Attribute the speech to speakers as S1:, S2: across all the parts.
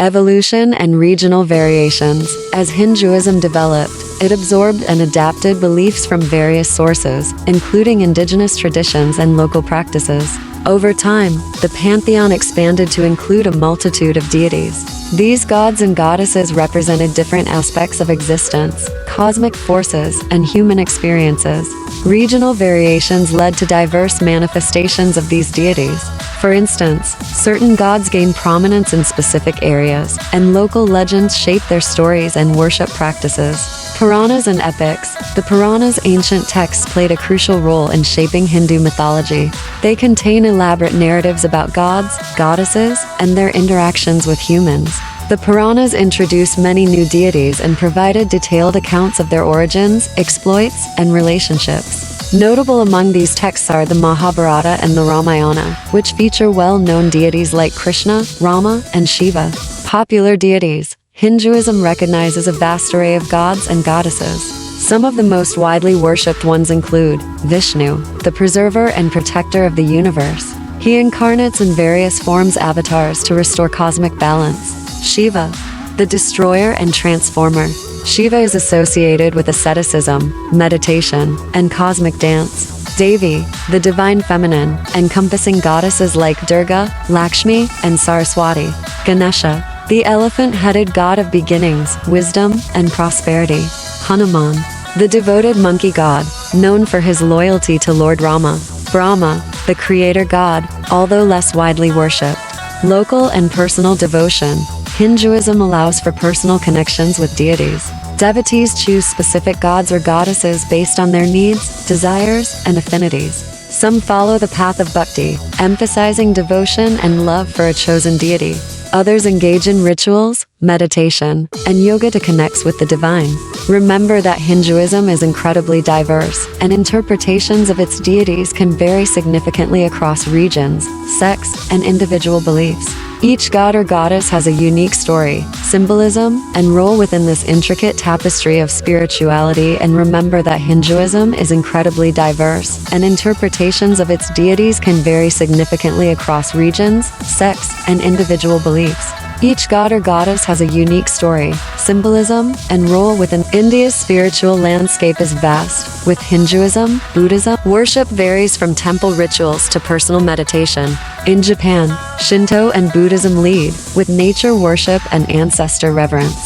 S1: Evolution and regional variations. As Hinduism developed, it absorbed and adapted beliefs from various sources, including indigenous traditions and local practices. Over time, the pantheon expanded to include a multitude of deities. These gods and goddesses represented different aspects of existence, cosmic forces, and human experiences. Regional variations led to diverse manifestations of these deities. For instance, certain gods gained prominence in specific areas, and local legends shape their stories and worship practices. Puranas and epics. The Puranas' ancient texts played a crucial role in shaping Hindu mythology. They contain elaborate narratives about gods, goddesses, and their interactions with humans. The Puranas introduced many new deities and provided detailed accounts of their origins, exploits, and relationships. Notable among these texts are the Mahabharata and the Ramayana, which feature well-known deities like Krishna, Rama, and Shiva. Popular deities. Hinduism recognizes a vast array of gods and goddesses. Some of the most widely worshipped ones include Vishnu, the preserver and protector of the universe. He incarnates in various forms avatars to restore cosmic balance. Shiva, the destroyer and transformer. Shiva is associated with asceticism, meditation, and cosmic dance. Devi, the divine feminine, encompassing goddesses like Durga, Lakshmi, and Saraswati. Ganesha, the elephant-headed god of beginnings, wisdom, and prosperity. Hanuman, the devoted monkey god, known for his loyalty to Lord Rama. Brahma, the creator god, although less widely worshipped. Local and personal devotion. Hinduism allows for personal connections with deities. Devotees choose specific gods or goddesses based on their needs, desires, and affinities. Some follow the path of bhakti, emphasizing devotion and love for a chosen deity. Others engage in rituals, meditation, and yoga to connect with the divine. Remember that Hinduism is incredibly diverse, and interpretations of its deities can vary significantly across regions, sects, and individual beliefs. Each god or goddess has a unique story, symbolism, and role within this intricate tapestry of spirituality. And remember that Hinduism is incredibly diverse, and interpretations of its deities can vary significantly across regions, sects, and individual beliefs. Each god or goddess has a unique story, symbolism, and role within. India's spiritual landscape is vast, with Hinduism, Buddhism. Worship varies from temple rituals to personal meditation. In Japan, Shinto and Buddhism lead, with nature worship and ancestor reverence.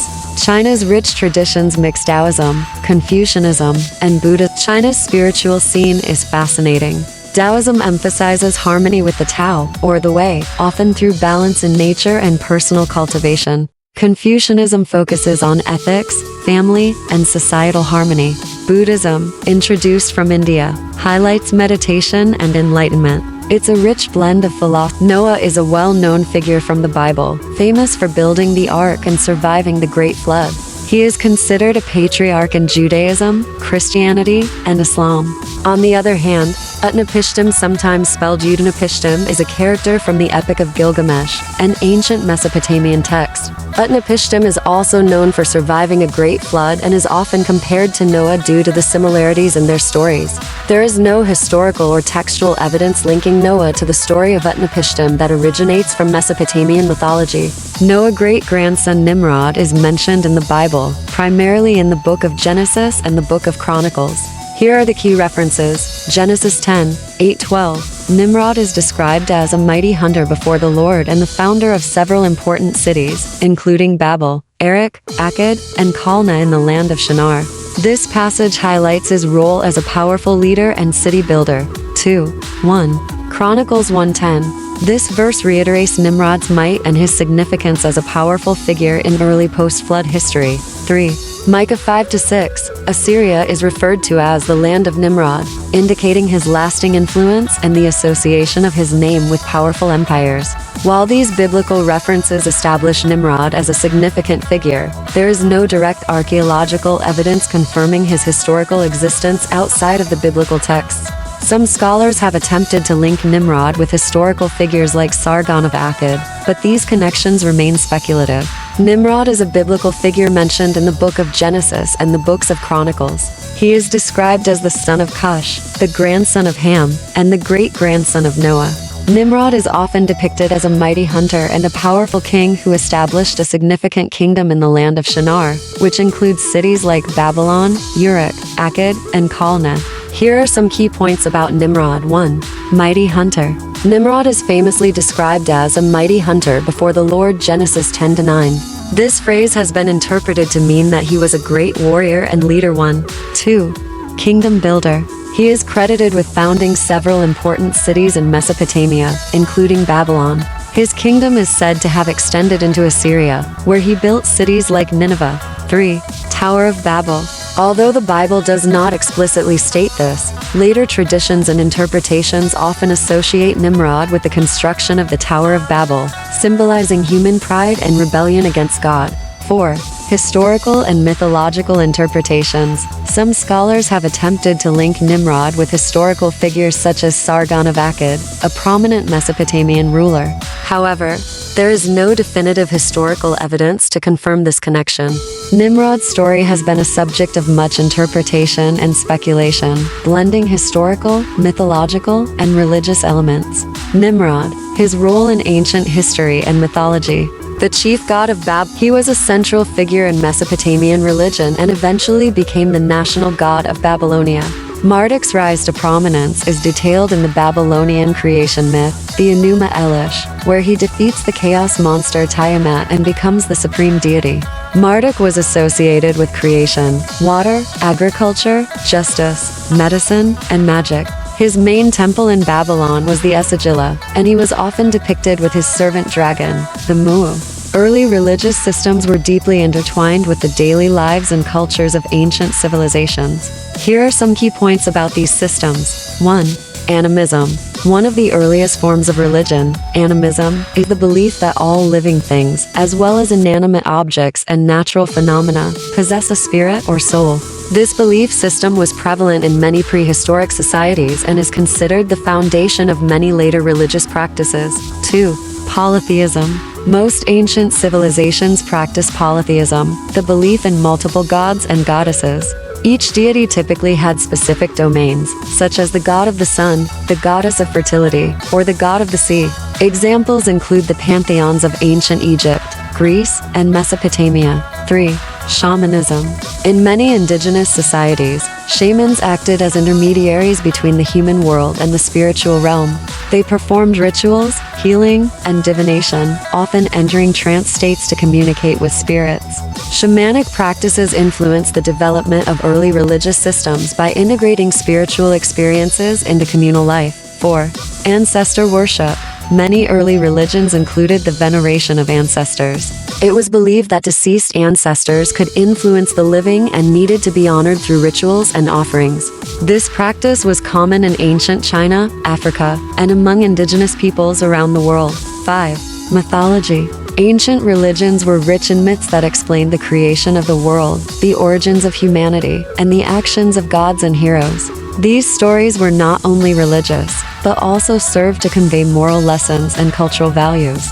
S1: China's rich traditions mix Taoism, Confucianism, and Buddhism. China's spiritual scene is fascinating. Taoism emphasizes harmony with the Tao, or the Way, often through balance in nature and personal cultivation. Confucianism focuses on ethics, family, and societal harmony. Buddhism, introduced from India, highlights meditation and enlightenment. It's a rich blend of philosophy. Noah is a well-known figure from the Bible, famous for building the ark and surviving the Great Flood. He is considered a patriarch in Judaism, Christianity, and Islam. On the other hand, Utnapishtim, sometimes spelled Utnapishtim, is a character from the Epic of Gilgamesh, an ancient Mesopotamian text. Utnapishtim is also known for surviving a great flood and is often compared to Noah due to the similarities in their stories. There is no historical or textual evidence linking Noah to the story of Utnapishtim that originates from Mesopotamian mythology. Noah's great-grandson Nimrod is mentioned in the Bible, primarily in the Book of Genesis and the Book of Chronicles. Here are the key references. Genesis 10:8-12. Nimrod is described as a mighty hunter before the Lord and the founder of several important cities, including Babel, Erech, Akkad, and Calneh in the land of Shinar. This passage highlights his role as a powerful leader and city builder. 2:1. Chronicles 1:10. This verse reiterates Nimrod's might and his significance as a powerful figure in early post-flood history. 3. Micah 5-6. Assyria is referred to as the land of Nimrod, indicating his lasting influence and the association of his name with powerful empires. While these biblical references establish Nimrod as a significant figure, there is no direct archaeological evidence confirming his historical existence outside of the biblical texts. Some scholars have attempted to link Nimrod with historical figures like Sargon of Akkad, but these connections remain speculative. Nimrod is a biblical figure mentioned in the Book of Genesis and the books of Chronicles. He is described as the son of Cush, the grandson of Ham, and the great-grandson of Noah. Nimrod is often depicted as a mighty hunter and a powerful king who established a significant kingdom in the land of Shinar, which includes cities like Babylon, Uruk, Akkad, and Kalneh. Here are some key points about Nimrod. 1. Mighty hunter. Nimrod is famously described as a mighty hunter before the Lord, Genesis 10-9. This phrase has been interpreted to mean that he was a great warrior and leader. 1. 2. Kingdom builder. He is credited with founding several important cities in Mesopotamia, including Babylon. His kingdom is said to have extended into Assyria, where he built cities like Nineveh. 3. Tower of Babel. Although the Bible does not explicitly state this, later traditions and interpretations often associate Nimrod with the construction of the Tower of Babel, symbolizing human pride and rebellion against God. 4. Historical and mythological interpretations. Some scholars have attempted to link Nimrod with historical figures such as Sargon of Akkad, a prominent Mesopotamian ruler. However, there is no definitive historical evidence to confirm this connection. Nimrod's story has been a subject of much interpretation and speculation, blending historical, mythological, and religious elements. Nimrod, his role in ancient history and mythology. The chief god of he was a central figure in Mesopotamian religion and eventually became the national god of Babylonia. Marduk's rise to prominence is detailed in the Babylonian creation myth, the Enuma Elish, where he defeats the chaos monster Tiamat and becomes the supreme deity. Marduk was associated with creation, water, agriculture, justice, medicine, and magic. His main temple in Babylon was the Esagila, and he was often depicted with his servant dragon, the Mu. Early religious systems were deeply intertwined with the daily lives and cultures of ancient civilizations. Here are some key points about these systems. 1. Animism. One of the earliest forms of religion, animism, is the belief that all living things, as well as inanimate objects and natural phenomena, possess a spirit or soul. This belief system was prevalent in many prehistoric societies and is considered the foundation of many later religious practices. 2. Polytheism. Most ancient civilizations practiced polytheism, the belief in multiple gods and goddesses. Each deity typically had specific domains, such as the god of the sun, the goddess of fertility, or the god of the sea. Examples include the pantheons of ancient Egypt, Greece, and Mesopotamia. 3. Shamanism. In many indigenous societies, shamans acted as intermediaries between the human world and the spiritual realm. They performed rituals, healing, and divination, often entering trance states to communicate with spirits. Shamanic practices influenced the development of early religious systems by integrating spiritual experiences into communal life. 4. Ancestor worship. Many early religions included the veneration of ancestors. It was believed that deceased ancestors could influence the living and needed to be honored through rituals and offerings. This practice was common in ancient China, Africa, and among indigenous peoples around the world. 5. Mythology. Ancient religions were rich in myths that explained the creation of the world, the origins of humanity, and the actions of gods and heroes. These stories were not only religious, but also served to convey moral lessons and cultural values.